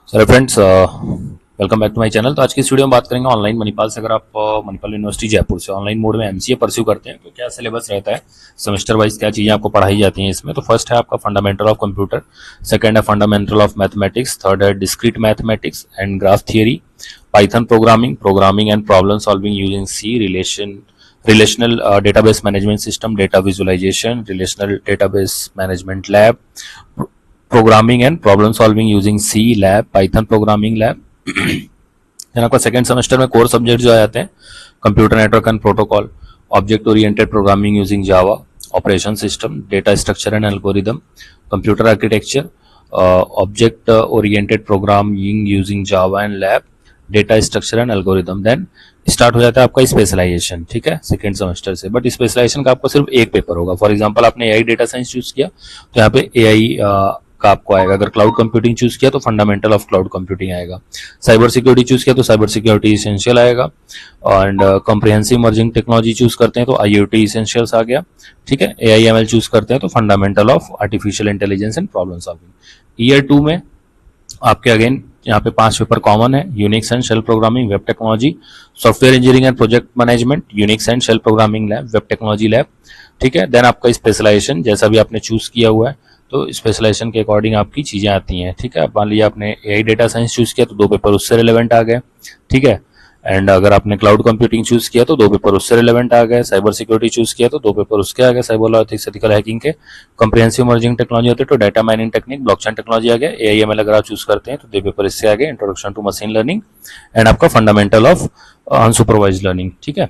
Sir friends, welcome back to my channel. तो आज की इस वीडियो में बात करेंगे ऑनलाइन मणिपाल से। अगर आप मणिपाल यूनिवर्सिटी जयपुर से ऑनलाइन मोड में एमसीए परस्यू करते हैं तो क्या सिलेबस रहता है, सेमेस्टर वाइज क्या चीज़ें आपको पढ़ाई जाती हैं इसमें। तो फर्स्ट है आपका फंडामेंटल ऑफ कंप्यूटर, सेकंड है फंडामेंटल ऑफ मैथमेटिक्स, थर्ड है discrete mathematics and graph theory, Python programming and problem solving using C, relational database management system, data visualisation, relational database management lab, programming and problem solving using C lab, Python programming lab. Then आपका second semester में core subject जो आ जाते हैं computer network and protocol, object oriented programming using Java, operation system, data structure and algorithm, computer architecture, object oriented programming using Java and lab, data structure and algorithm. Then start हो जाता है आपका specialisation, ठीक है, second semester से। But specialisation का आपको सिर्फ एक पेपर होगा। फॉर एग्जांपल आपने एआई डेटा साइंस चूज किया तो यहाँ पे एआई का आपको आएगा। अगर क्लाउड कंप्यूटिंग चूज किया तो फंडामेंटल ऑफ क्लाउड कंप्यूटिंग आएगा। साइबर सिक्योरिटी चूज किया तो साइबर सिक्योरिटी इसेंशियल आएगा। And comprehensive emerging technology choose करते हैं तो आईओटी इसेंशियल्स आ गया, ठीक है। एआईएमएल चूज करते हैं तो fundamental of artificial intelligence and problem solving. Year 2 में आपके अगेन यहाँ पे 5 पेपर कॉमन है। Unix and shell programming, web technology, software engineering and project management, Unix and shell programming lab, web technology lab, ठीक है। देन आपका specialisation जैसा भी आपने चूज किया हुआ है तो स्पेशलाइजेशन के अकॉर्डिंग आपकी चीजें आती हैं, ठीक है। मान लीजिए आपने एआई डेटा साइंस चूज किया तो 2 पेपर उससे रिलेवेंट आ गए, ठीक है। एंड अगर आपने क्लाउड कंप्यूटिंग चूज किया तो 2 पेपर उससे रिलेवेंट आ गए। साइबर सिक्योरिटी चूज किया तो 2 पेपर उसके आ गए, cyber law ethics ethical hacking के। कॉम्प्रिहेंसिव इमर्जिंग टेक्नोलॉजी होती है तो data mining technique, blockchain technology आ गया। एआईएमएल अगर आप चूज करते हैं तो 2 पेपर इससे आ गए, introduction to machine learning and आपका फंडामेंटल ऑफ अनसुपरवाइज्ड लर्निंग, ठीक है।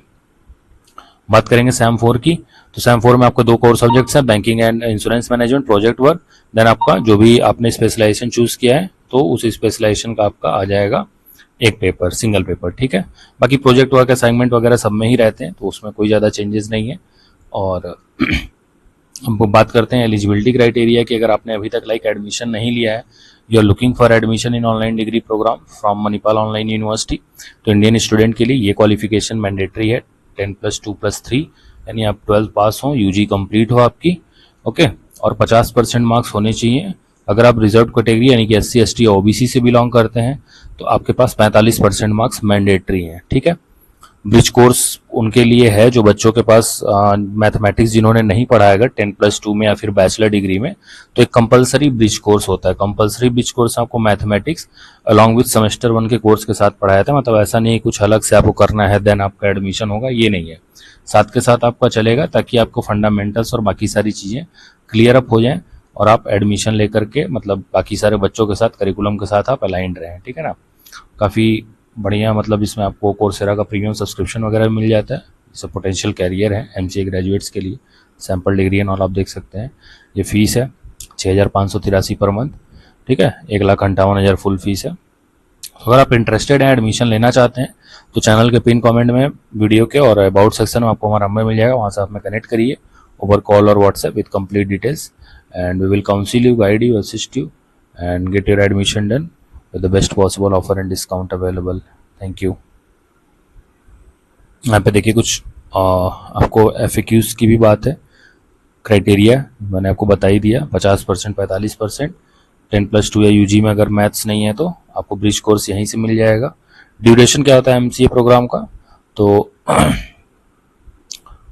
बात करेंगे सैम 4 की, तो सैम 4 में आपको 2 कोर सब्जेक्ट्स हैं, banking and insurance management, project work. Then आपका जो भी आपने स्पेशलाइजेशन चूज किया है तो उस स्पेशलाइजेशन का आपका आ जाएगा एक पेपर, सिंगल पेपर, ठीक है। बाकी प्रोजेक्ट वर्क असाइनमेंट वगैरह सब में ही रहते हैं तो उसमें कोई ज़्यादा चेंजेस नहीं है। और हम बात करते हैं एलिजिबिलिटी क्राइटेरिया की। अगर आपने अभी तक एडमिशन नहीं लिया है, you are looking for admission in online degree programme from Manipal online university, तो इंडियन स्टूडेंट के लिए ये क्वालिफिकेशन मैंडेटरी है, 10+2+3, यानी आप 12 पास हो, यूजी कंप्लीट हो आपकी, ओके। और 50% मार्क्स होने चाहिए। अगर आप रिजर्व कैटेगरी यानी कि SC ST या OBC से बिलोंग करते हैं तो आपके पास 45% मार्क्स मैंडेटरी हैं, ठीक है। ब्रिज कोर्स उनके लिए है जो बच्चों के पास मैथमेटिक्स जिन्होंने नहीं पढ़ा है 10+2 में या फिर बैचलर डिग्री में, तो एक कंपलसरी ब्रिज कोर्स होता है। कंपलसरी ब्रिज कोर्स आपको मैथमेटिक्स अलॉन्ग विद सेमेस्टर 1 के कोर्स के साथ पढ़ाया था। मतलब ऐसा नहीं है कुछ अलग से आपको करना है देन आपका एडमिशन होगा, ये नहीं है, साथ के साथ आपका चलेगा ताकि आपको फंडामेंटल्स और बाकी सारी चीज़ें क्लियर अप हो जाएं और आप एडमिशन लेकर के मतलब बाकी सारे बच्चों के साथ करिकुलम के साथ आप अलाइंड रहें, ठीक है ना। काफ़ी बढ़िया, मतलब इसमें आपको कोर्सेरा का प्रीमियम सब्सक्रिप्शन वगैरह मिल जाता है। इससे पोटेंशियल कैरियर है एमसीए ग्रेजुएट्स के लिए, सैम्पल डिग्री एंड ऑल आप देख सकते हैं। ये फीस है 6,583 पर मंथ, ठीक है, 1,58,000 फुल फीस है। अगर आप इंटरेस्टेड हैं, एडमिशन लेना चाहते हैं तो चैनल के पिन कमेंट में वीडियो के और अबाउट सेक्शन में आपको हमारा नंबर मिल जाएगा, वहाँ से आप में कनेक्ट करिए ओवर कॉल और WhatsApp with complete details and we will counsel you, guide you, assist you and get your admission done with the best possible offer and discount available. Thank you. यहाँ पे देखिए कुछ आपको FAQs की भी बात है। क्राइटेरिया मैंने आपको बता ही दिया, 50%, 45%, 10+2 या यूजी में अगर मैथ्स नहीं है तो आपको ब्रिज कोर्स यहीं से मिल जाएगा। ड्यूरेशन क्या होता है एमसीए प्रोग्राम का, तो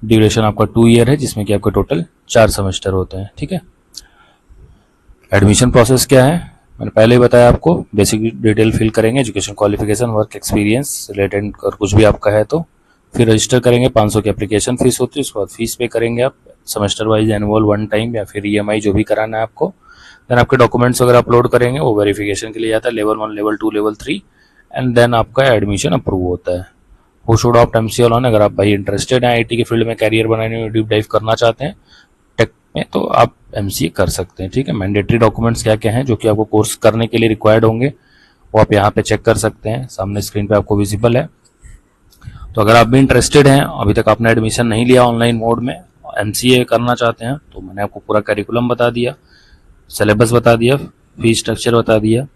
ड्यूरेशन आपका 2 ईयर है जिसमें कि आपका टोटल 4 सेमेस्टर होते हैं, ठीक है। एडमिशन प्रोसेस क्या है मैंने पहले ही बताया आपको, बेसिक डिटेल फिल करेंगे, education qualification, work experience related और कुछ भी आपका है तो फिर रजिस्टर करेंगे। 500 की एप्लीकेशन फीस होती है, उसके बाद फीस पे करेंगे आप सेमेस्टर वाइज, एनुअल 1 टाइम या फिर EMI जो भी कराना है आपको। देन आपके डॉक्यूमेंट्स वगैरह अपलोड करेंगे, वो वेरिफिकेशन के लिए आता है, level 1, level 2, level 3 and then आपका एडमिशन अप्रूव होता है। Who should opt MCA on, अगर आप भाई इंटरेस्टेड हैं IT के फील्ड में कैरियर बनाने में, डीप डाइव करना चाहते हैं टेक में, तो आप एमसीए कर सकते हैं, ठीक है। मैंडेटरी डॉक्यूमेंट्स क्या क्या हैं जो कि आपको कोर्स करने के लिए रिक्वायर्ड होंगे वो आप यहाँ पे चेक कर सकते हैं, सामने स्क्रीन पे आपको विजिबल है। तो अगर आप भी इंटरेस्टेड हैं, अभी तक आपने एडमिशन नहीं लिया ऑनलाइन मोड में, एमसीए करना चाहते हैं, तो मैंने आपको पूरा करिकुलम बता दिया, सिलेबस बता दिया, फीस स्ट्रक्चर बता दिया।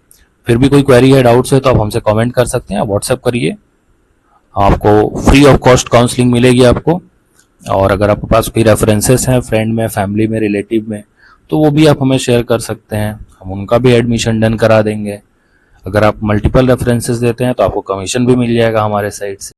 फिर भी कोई क्वेरी है, डाउट्स है तो आप हमसे कॉमेंट कर सकते हैं, व्हाट्सएप करिए, आपको फ्री ऑफ कॉस्ट काउंसलिंग मिलेगी आपको। और अगर आपके पास कोई रेफरेंसेस हैं फ्रेंड में, फैमिली में, रिलेटिव में, तो वो भी आप हमें शेयर कर सकते हैं, हम उनका भी एडमिशन डन करा देंगे। अगर आप मल्टीपल रेफरेंसेस देते हैं तो आपको कमीशन भी मिल जाएगा हमारे साइड से।